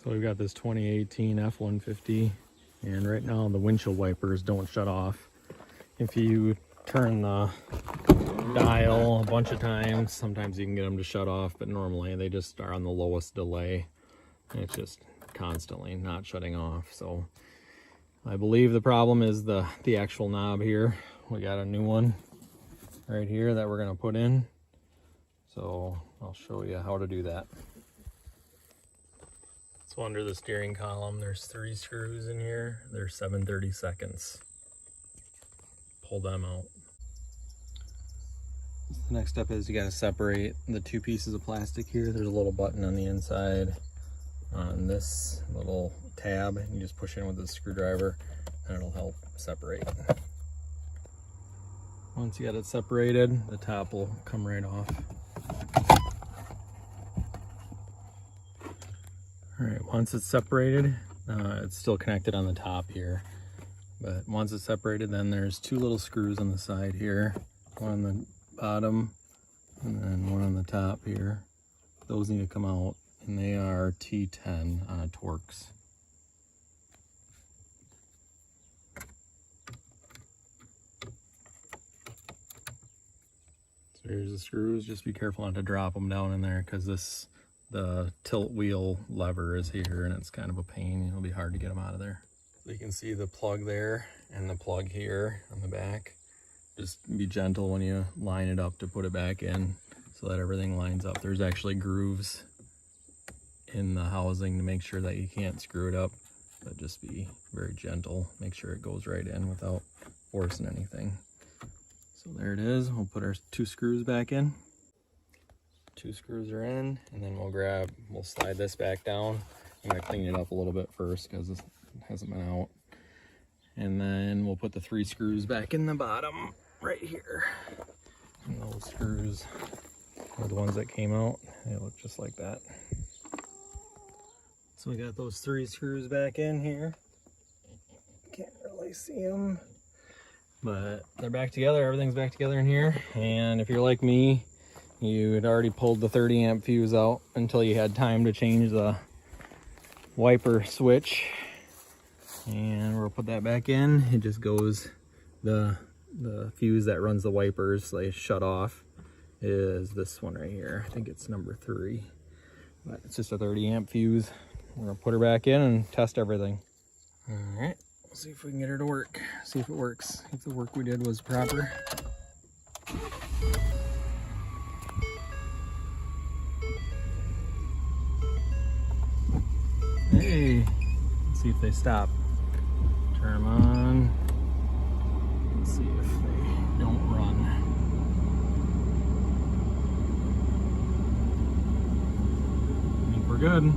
So we've got this 2018 F150, and right now the windshield wipers don't shut off. If you turn the dial a bunch of times, sometimes you can get them to shut off, but normally they just are on the lowest delay. And it's just constantly not shutting off. So I believe the problem is the actual knob here. We got a new one right here that we're going to put in. So I'll show you how to do that. So under the steering column, there's 3 screws in here. They're 7/32. Pull them out. The next step is you got to separate the 2 pieces of plastic here. There's a little button on the inside on this little tab. You just push in with the screwdriver and it'll help separate. Once you got it separated, the top will come right off. All right, once it's separated, it's still connected on the top here. But once it's separated, then there's 2 little screws on the side here. One on the bottom and then one on the top here. Those need to come out, and they are T10 Torx. So here's the screws. Just be careful not to drop them down in there, because the tilt wheel lever is here and it's kind of a pain. It'll be hard to get them out of there. So you can see the plug there and the plug here on the back. Just be gentle when you line it up to put it back in so that everything lines up. There's actually grooves in the housing to make sure that you can't screw it up, but just be very gentle. Make sure it goes right in without forcing anything. So there it is. We'll put our 2 screws back in. 2 screws are in, and then we'll slide this back down. I'm gonna clean it up a little bit first because it hasn't been out. And then we'll put the 3 screws back in the bottom right here. And those screws are the ones that came out. They look just like that. So we got those 3 screws back in here. Can't really see them, but they're back together. Everything's back together in here. And if you're like me, you had already pulled the 30 amp fuse out until you had time to change the wiper switch. And we'll put that back in. It just goes, the fuse that runs the wipers, they shut off, is this one right here. I think it's number 3. But it's just a 30 amp fuse. We're gonna put her back in and test everything. All right, we'll see if we can get her to work. See if it works, if the work we did was proper. Hey, let's see if they stop. Turn them on. Let's see if they don't run. I think we're good.